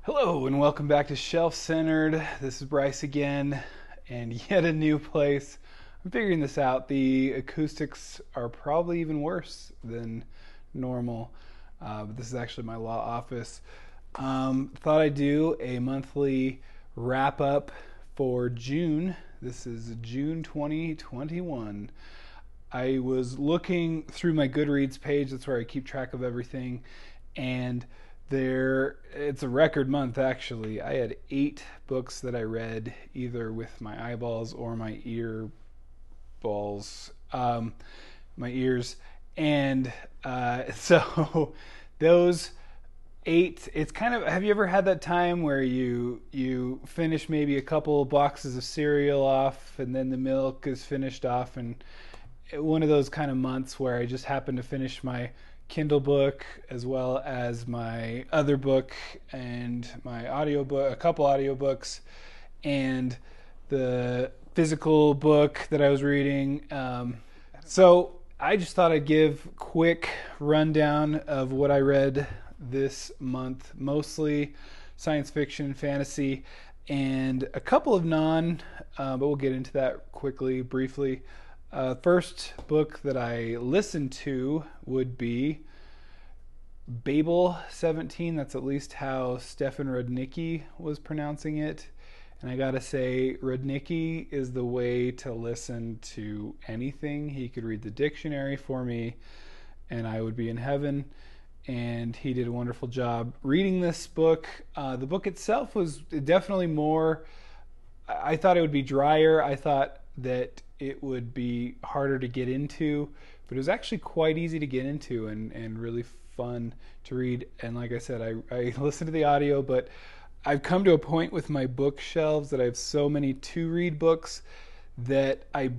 Hello and welcome back to Shelf Centered. This is Bryce again, and yet a new place. I'm figuring this out. The acoustics are probably even worse than normal, but this is actually my law office. Thought I'd do a monthly wrap up for June. This is June 2021. I was looking through my Goodreads page, that's where I keep track of everything, and it's a record month actually. I had 8 books that I read either with my eyeballs or my ear balls, my ears, and so those 8. It's kind of, have you ever had that time where you finish maybe a couple boxes of cereal off, and then the milk is finished off, and one of those kind of months where I just happened to finish my Kindle book as well as my other book and my audiobook, a couple audiobooks, and the physical book that I was reading. So I just thought I'd give a quick rundown of what I read this month, mostly science fiction and fantasy, and a couple of but we'll get into that quickly, briefly. First book that I listened to would be Babel 17. That's at least how Stefan Rudnicki was pronouncing it. And I gotta say, Rudnicki is the way to listen to anything. He could read the dictionary for me, and I would be in heaven. And he did a wonderful job reading this book. The book itself was definitely more, I thought it would be drier. I thought that it would be harder to get into, but it was actually quite easy to get into and really fun to read. And like I said, I listened to the audio, but I've come to a point with my bookshelves that I have so many to-read books that I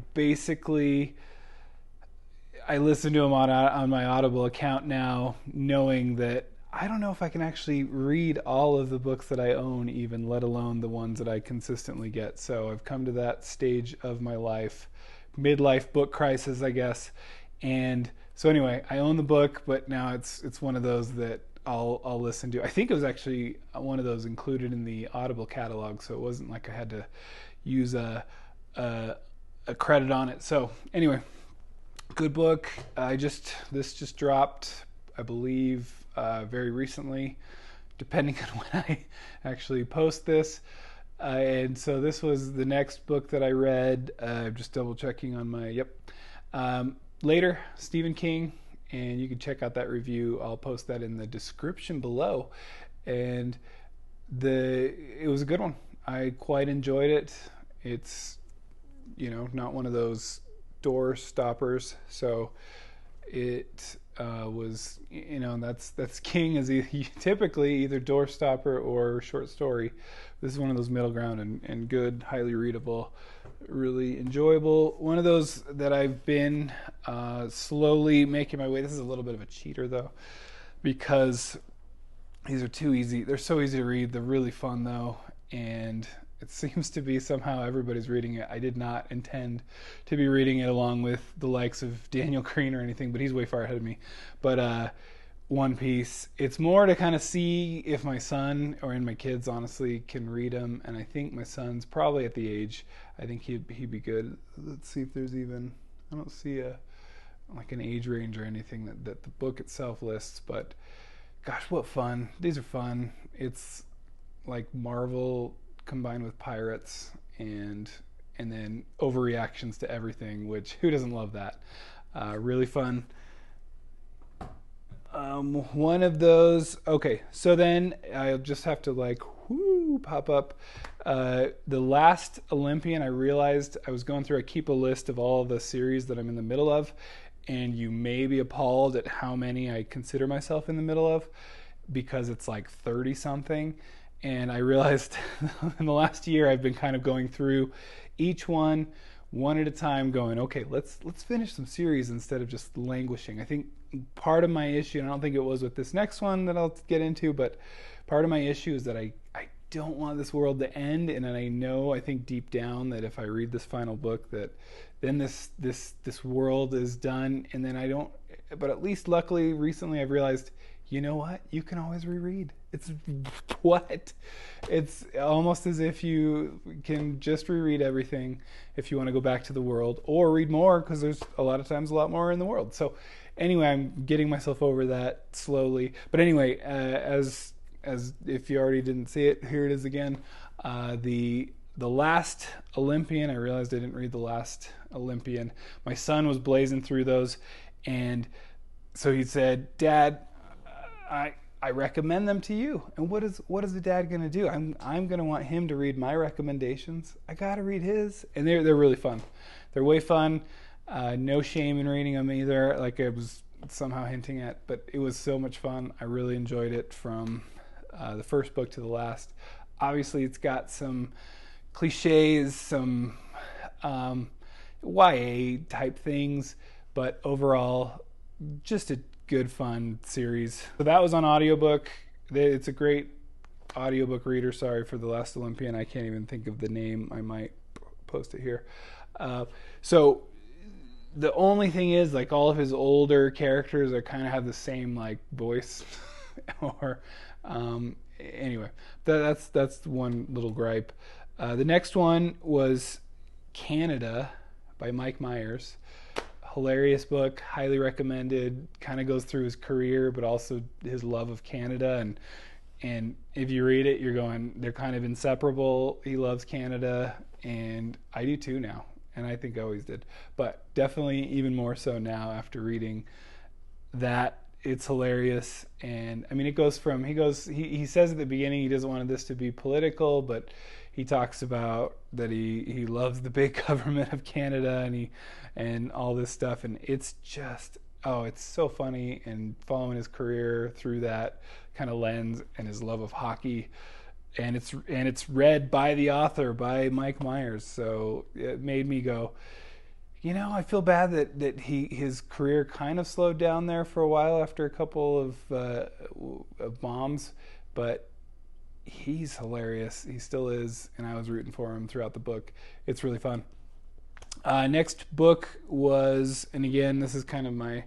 listen to them on my Audible account now, knowing that I don't know if I can actually read all of the books that I own, even, let alone the ones that I consistently get. So I've come to that stage of my life, midlife book crisis, I guess. And so anyway, I own the book, but now it's one of those that I'll listen to. I think it was actually one of those included in the Audible catalog, so it wasn't like I had to use a credit on it. So anyway, good book. This just dropped, I believe, very recently, depending on when I actually post this. And so this was the next book that I read. Just double checking on my, yep. Later, Stephen King, and you can check out that review. I'll post that in the description below. And it was a good one. I quite enjoyed it. It's, not one of those door stoppers. So it was, that's King, is typically either door stopper or short story. This is one of those middle ground and good, highly readable, really enjoyable. One of those that I've been slowly making my way. This is a little bit of a cheater though, because these are too easy. They're so easy to read. They're really fun though, and it seems to be somehow everybody's reading it. I did not intend to be reading it along with the likes of Daniel Green or anything, but he's way far ahead of me. But One Piece, it's more to kind of see if my son or my kids honestly can read them, and I think my son's probably at the age, I think he'd be good. Let's see if there's even, I don't see an age range or anything that the book itself lists, but gosh, what fun. These are fun. It's like Marvel combined with pirates and then overreactions to everything, which who doesn't love that? Really fun. One of those. Okay, so then I'll just have to pop up. The Last Olympian, I realized I was going through, I keep a list of all the series that I'm in the middle of, and you may be appalled at how many I consider myself in the middle of, because it's like 30 something. And I realized in the last year I've been kind of going through each one at a time, going, okay, let's finish some series instead of just languishing. I think part of my issue, and I don't think it was with this next one that I'll get into, but part of my issue is that I don't want this world to end, and I think deep down that if I read this final book, that then this world is done, and then I don't. But at least luckily recently I've realized you know what? You can always reread. It's what? It's almost as if you can just reread everything if you want to go back to the world or read more, because there's a lot of times a lot more in the world. So anyway, I'm getting myself over that slowly. But anyway, as if you already didn't see it, here it is again. The Last Olympian. I realized I didn't read The Last Olympian. My son was blazing through those, and so he said, "Dad, I recommend them to you." And what is the dad going to do? I'm going to want him to read my recommendations. I got to read his, and they're really fun. They're way fun. No shame in reading them either, like I was somehow hinting at, but it was so much fun. I really enjoyed it from the first book to the last. Obviously, it's got some cliches, some YA type things, but overall, just a good fun series. So that was on audiobook. It's a great audiobook reader. Sorry for The Last Olympian. I can't even think of the name. I might post it here. So the only thing is, like, all of his older characters are kind of have the same like voice or anyway, that's one little gripe. The next one was Canada by Mike Myers. Hilarious book, highly recommended. Kind of goes through his career, but also his love of Canada. And if you read it, you're going, they're kind of inseparable. He loves Canada, and I do too now. And I think I always did, but definitely even more so now after reading that. It's hilarious. And I mean, it goes from, he says at the beginning he doesn't want this to be political, but he talks about that he loves the big government of Canada, and all this stuff, and it's just, it's so funny, and following his career through that kind of lens and his love of hockey. And it's read by the author, by Mike Myers, so it made me go, I feel bad that his career kind of slowed down there for a while after a couple of bombs, but he's hilarious. He still is, and I was rooting for him throughout the book. It's really fun. Next book was, and again, this is kind of my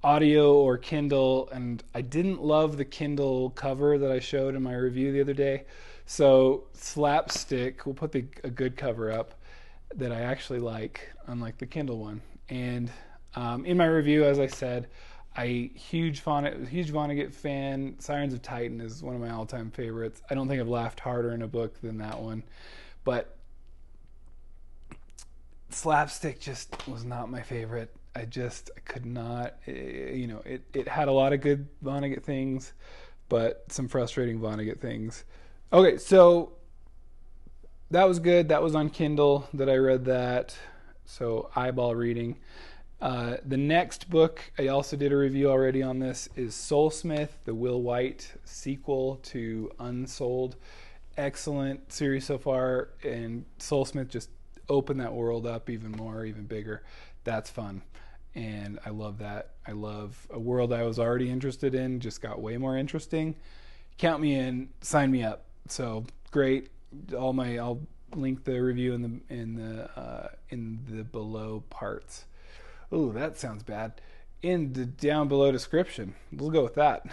audio or Kindle, and I didn't love the Kindle cover that I showed in my review the other day. So Slapstick, we'll put a good cover up that I actually like, unlike the Kindle one. And in my review, as I said, huge Vonnegut fan. Sirens of Titan is one of my all-time favorites. I don't think I've laughed harder in a book than that one. But Slapstick just was not my favorite. I could not, it had a lot of good Vonnegut things, but some frustrating Vonnegut things. Okay, so that was good. That was on Kindle that I read that. So eyeball reading. The next book, I also did a review already on this, is Soulsmith, the Will White sequel to Unsold. Excellent series so far, and Soulsmith just opened that world up even more, even bigger. That's fun, and I love that. I love a world I was already interested in, just got way more interesting. Count me in, sign me up. So great. I'll link the review in the below parts. Oh, that sounds bad. In the down below description. We'll go with that.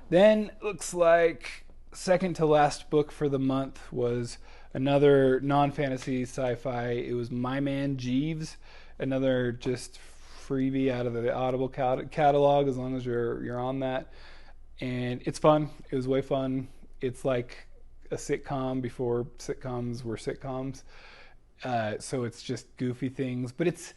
Then looks like second to last book for the month was another non-fantasy sci-fi. It was My Man Jeeves, another just freebie out of the Audible catalog, as long as you're on that. And it's fun. It was way fun. It's like a sitcom before sitcoms were sitcoms. So it's just goofy things, but it's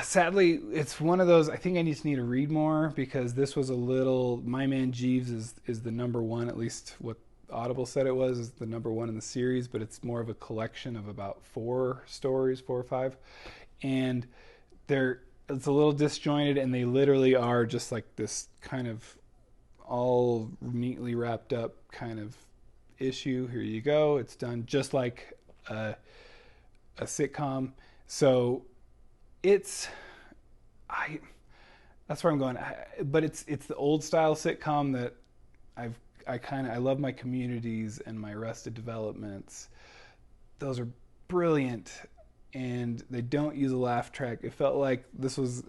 sadly, it's one of those, I think I just need to read more, because this was a little, My Man Jeeves is the number one, at least what Audible said it was, is the number one in the series, but it's more of a collection of about 4 stories, 4 or 5. And it's a little disjointed, and they literally are just like this kind of all neatly wrapped up kind of issue. Here you go. It's done just like a sitcom. So that's where I'm going. But it's the old style sitcom that I love. My Communities and my Arrested Developments. Those are brilliant, and they don't use a laugh track. It felt like this was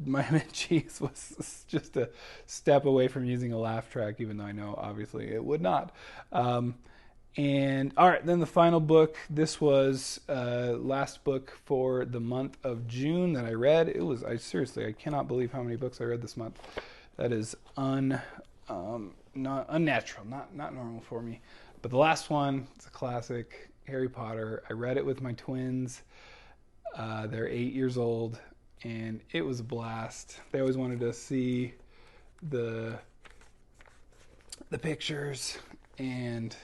my mint cheese was just a step away from using a laugh track, even though I know obviously it would not. Um, and all right, then the final book. This was last book for the month of June that I read. I seriously, I cannot believe how many books I read this month. That is not unnatural, not normal for me. But the last one, it's a classic, Harry Potter. I read it with my twins. They're 8 years old, and it was a blast. They always wanted to see the pictures, and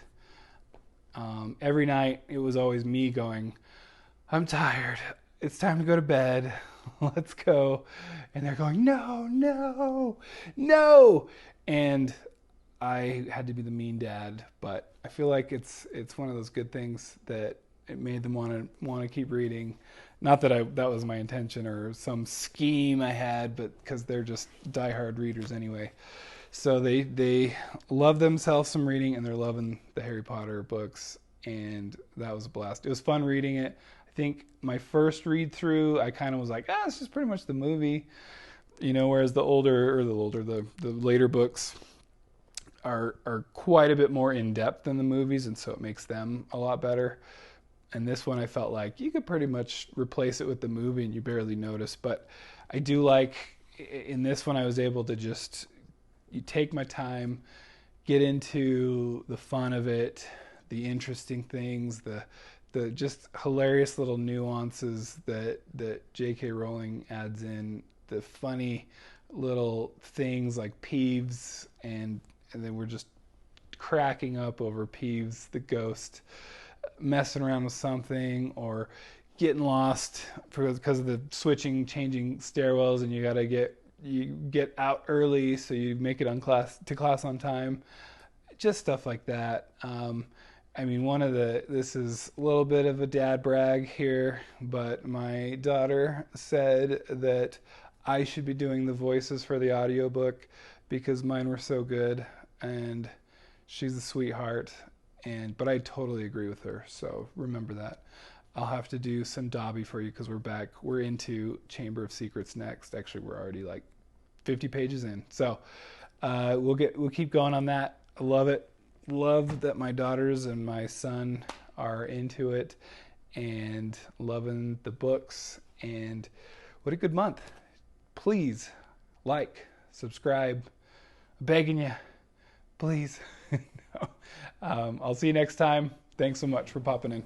every night it was always me going, I'm tired. It's time to go to bed. Let's go. And they're going, no, no, no. And I had to be the mean dad, but I feel like it's one of those good things that it made them want to keep reading. Not that that was my intention or some scheme I had, but because they're just diehard readers anyway. So they love themselves some reading, and they're loving the Harry Potter books, and that was a blast. It was fun reading it. I think my first read through, I kind of was like, it's just pretty much the movie, whereas the later books are quite a bit more in depth than the movies, and so it makes them a lot better. And this one, I felt like you could pretty much replace it with the movie and you barely notice. But I do like, in this one, I was able to just take my time, get into the fun of it, the interesting things, the just hilarious little nuances that J.K. Rowling adds in, the funny little things like Peeves, and then we're just cracking up over Peeves, the ghost, messing around with something, or getting lost because of the changing stairwells, and you get out early so you make it to class on time. Just stuff like that. I mean, this is a little bit of a dad brag here, but my daughter said that I should be doing the voices for the audiobook because mine were so good, and she's a sweetheart. But I totally agree with her, so remember that. I'll have to do some Dobby for you because we're into Chamber of Secrets next. Actually, we're already like 50 pages in. So we'll keep going on that. I love it. Love that my daughters and my son are into it and loving the books. And what a good month. Please subscribe. I'm begging you. Please. No. I'll see you next time. Thanks so much for popping in.